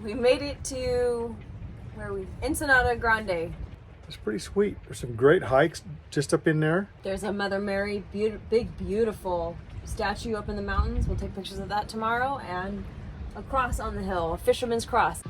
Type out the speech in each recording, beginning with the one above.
We made it to Ensenada Grande. It's pretty sweet. There's some great hikes just up in there. There's a Mother Mary, big, beautiful statue up in the mountains. We'll take pictures of that tomorrow, and a cross on the hill, a fisherman's cross.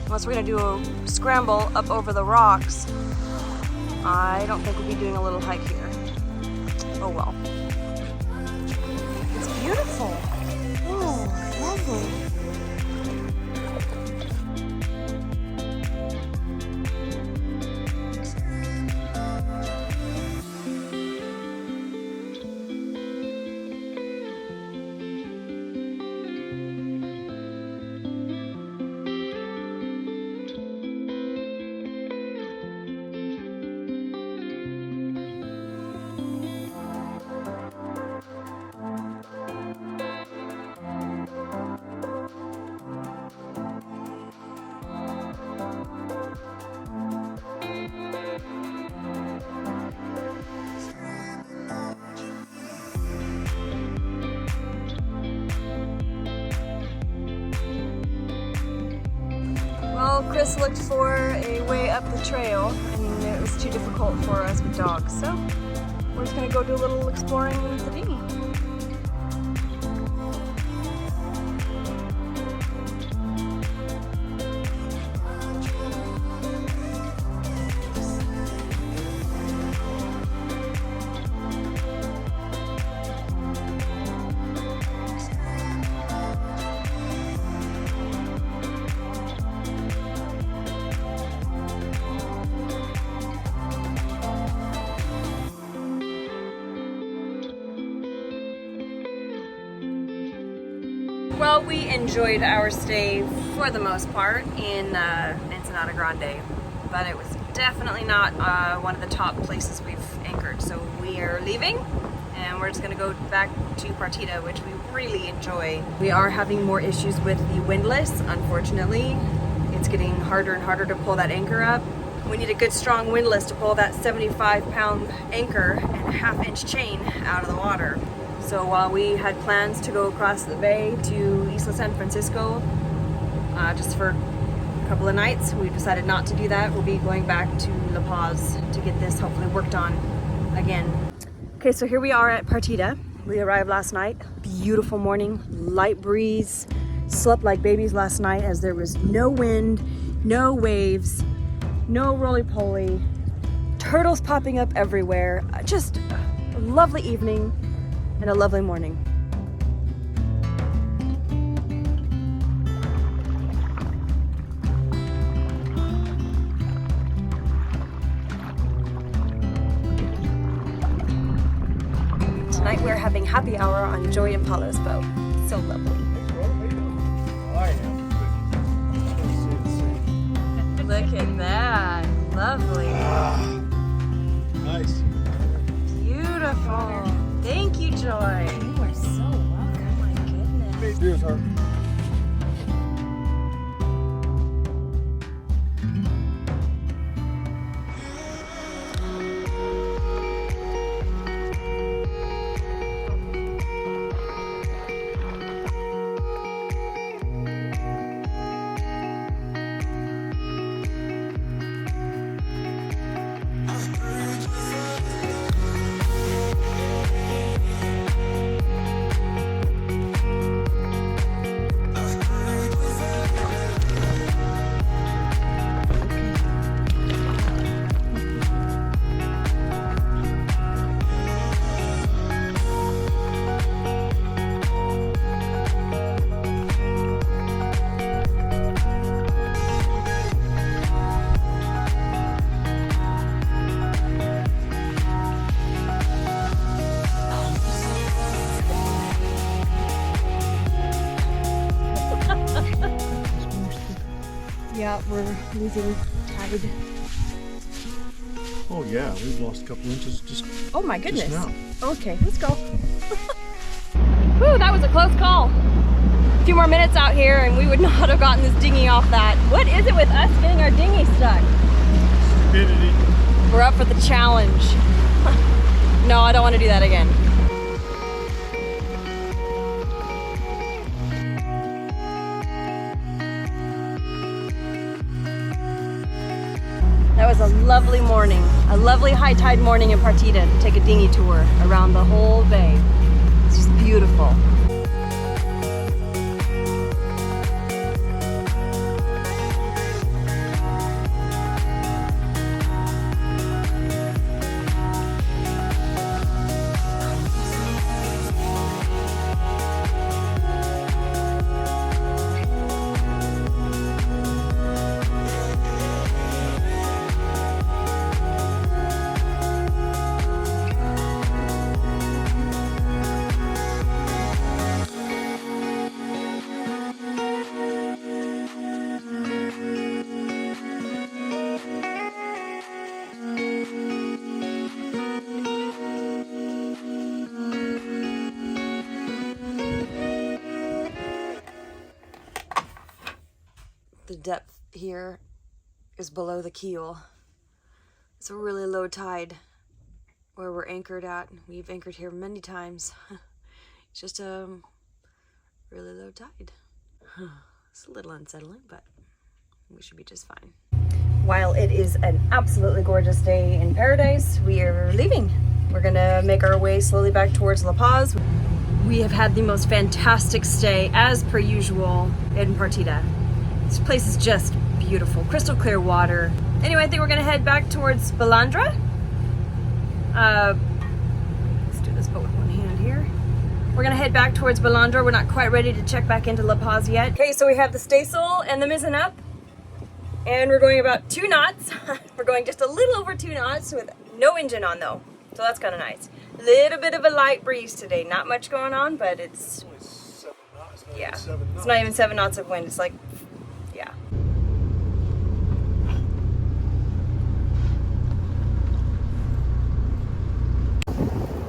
Unless we're gonna do a scramble up over the rocks, I don't think we'll be doing a little hike here. Oh well. It's beautiful. Oh, lovely. Well, Chris looked for a way up the trail, and it was too difficult for us with dogs, so we're just gonna go do a little exploring with the dinghy. Well, we enjoyed our stay for the most part in Ensenada Grande, but it was definitely not one of the top places we've anchored. So we are leaving, and we're just gonna go back to Partida, which we really enjoy. We are having more issues with the windlass, unfortunately. It's getting harder and harder to pull that anchor up. We need a good strong windlass to pull that 75-pound anchor and a half-inch chain out of the water. So while we had plans to go across the bay to Isla San Francisco just for a couple of nights, we decided not to do that. We'll be going back to La Paz to get this hopefully worked on again. Okay, so here we are at Partida. We arrived last night. Beautiful morning, light breeze. Slept like babies last night as there was no wind, no waves, no roly-poly, turtles popping up everywhere. Just a lovely evening and a lovely morning. Tonight we're having happy hour on Joey and Paulo's boat. So lovely. Look at that. Lovely. Nice. Beautiful. Thank you, Joy. You are so welcome. My goodness. Here's her. Yeah, we're losing tide. Oh yeah, we've lost a couple inches just. Oh my goodness. Just now. Okay, let's go. Whew, that was a close call. A few more minutes out here and we would not have gotten this dinghy off that. What is it with us getting our dinghy stuck? Stupidity. We're up for the challenge. No, I don't want to do that again. That was a lovely morning, a lovely high tide morning in Partida to take a dinghy tour around the whole bay. It's just beautiful. The depth here is below the keel. It's a really low tide where we're anchored at. We've anchored here many times. It's just a really low tide. It's a little unsettling, but we should be just fine. While it is an absolutely gorgeous day in paradise, we are leaving. We're gonna make our way slowly back towards La Paz. We have had the most fantastic stay, as per usual, in Partida. This place is just beautiful, crystal clear water. Anyway, I think we're gonna head back towards Balandra. Let's do this boat with one hand here. We're gonna head back towards Balandra. We're not quite ready to check back into La Paz yet. Okay, so we have the staysail and the mizzen up, and we're going about 2 knots. We're going just a little over 2 knots with no engine on though, so that's kind of nice. Little bit of a light breeze today, not much going on, but it's Only 7 knots. yeah, 7 knots. it's not even 7 knots of wind. It's like, yeah.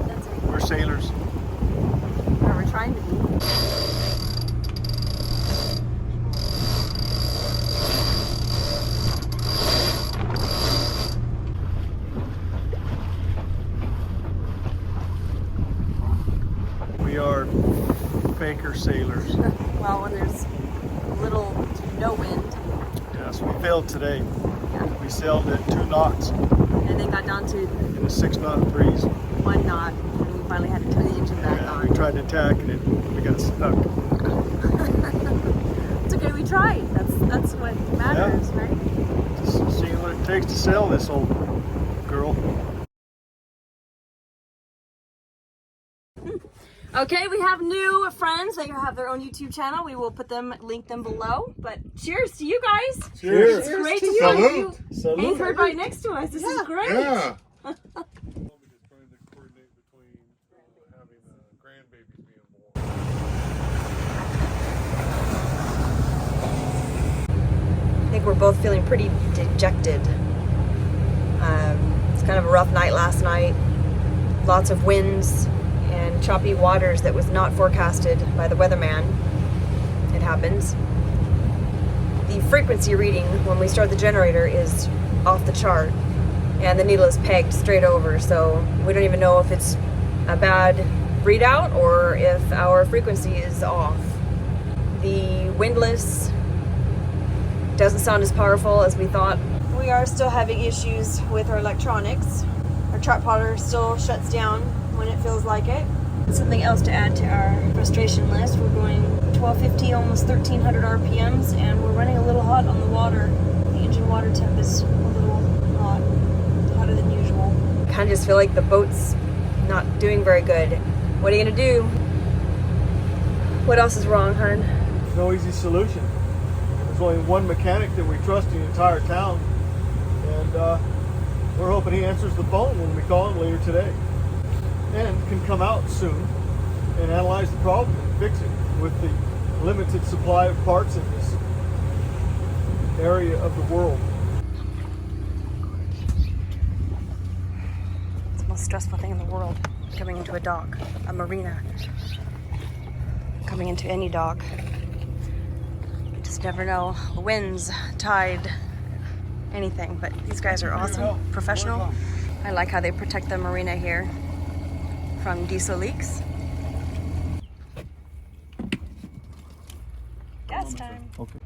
That's it. We're sailors. Or we're trying to be. We are Baker sailors. Well, when there's little to no wind, Yes, we failed today. yeah, We sailed at 2 knots and then got down to in a 6 knot breeze. 1 knot, and we finally had to turn the engine back Yeah, on. we tried to tack and we got stuck. It's okay, we tried. That's what matters, right? Just seeing what it takes to sail this old girl. Okay, we have new friends. They have their own YouTube channel. We will link them below. But cheers to you guys. Cheers. It's great to see Salute. you Salute. anchored right next to us. This is great. Yeah. Trying to coordinate between having grandbabies being born. I think we're both feeling pretty dejected. It's kind of a rough night last night. Lots of winds and choppy waters that was not forecasted by the weatherman. It happens. The frequency reading when we start the generator is off the chart, and the needle is pegged straight over, so we don't even know if it's a bad readout or if our frequency is off. The windlass doesn't sound as powerful as we thought. We are still having issues with our electronics. Our trap plotter still shuts down when it feels like it. Something else to add to our frustration list. We're going 1250, almost 1300 RPMs, and we're running a little hot on the water. The engine water temp is a little hot, hotter than usual. I kind of just feel like the boat's not doing very good. What are you gonna do? What else is wrong, hon? No easy solution. There's only one mechanic that we trust in the entire town, and we're hoping he answers the phone when we call him later today, and can come out soon and analyze the problem and fix it with the limited supply of parts in this area of the world. stressful thing in the world, coming into a dock, a marina, coming into any dock. You just never know, winds, tide, anything. But these guys are awesome, professional. I like how they protect the marina here from diesel leaks. Gas time. Okay.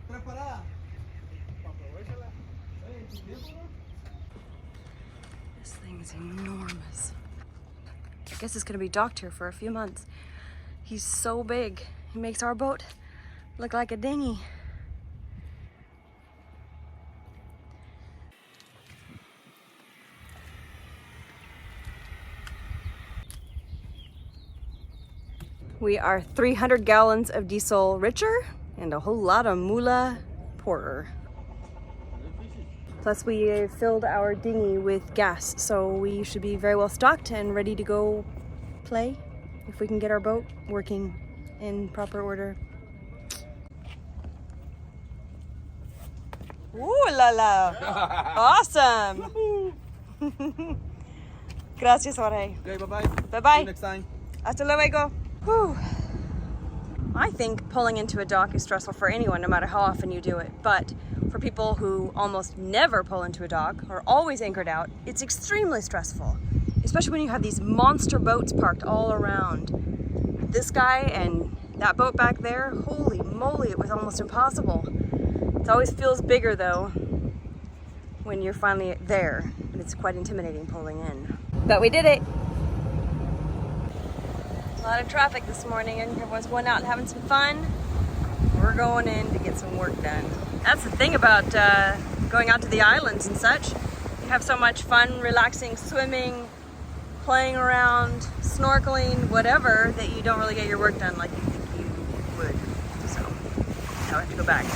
This thing is enormous. I guess it's gonna be docked here for a few months. He's so big. He makes our boat look like a dinghy. We are 300 gallons of diesel richer and a whole lot of moolah poorer. Plus we filled our dinghy with gas, so we should be very well stocked and ready to go play if we can get our boat working in proper order. Ooh la la! Awesome! Gracias, Jorge. Okay, bye-bye. Bye-bye. See you next time. Hasta luego. Whew. I think pulling into a dock is stressful for anyone, no matter how often you do it. But for people who almost never pull into a dock or always anchored out, it's extremely stressful. Especially when you have these monster boats parked all around. This guy and that boat back there, holy moly, it was almost impossible. It always feels bigger though when you're finally there. And it's quite intimidating pulling in. But we did it. A lot of traffic this morning and everyone's going out and having some fun. We're going in to get some work done. That's the thing about going out to the islands and such. You have so much fun, relaxing, swimming, playing around, snorkeling, whatever, that you don't really get your work done like you think you would. So now I have to go back.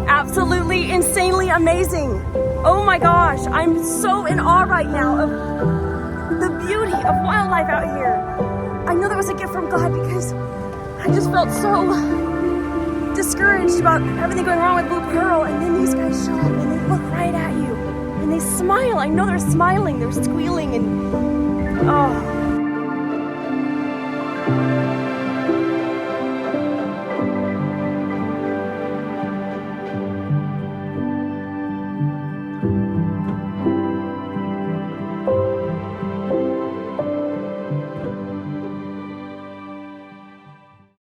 Absolutely insanely amazing. Oh my gosh, I'm so in awe right now of the beauty of wildlife out here. I know that was a gift from God because I just felt so discouraged about everything going wrong with Blue Pearl, and then these guys show up and they look right at you and they smile. I know they're smiling, they're squealing, and oh.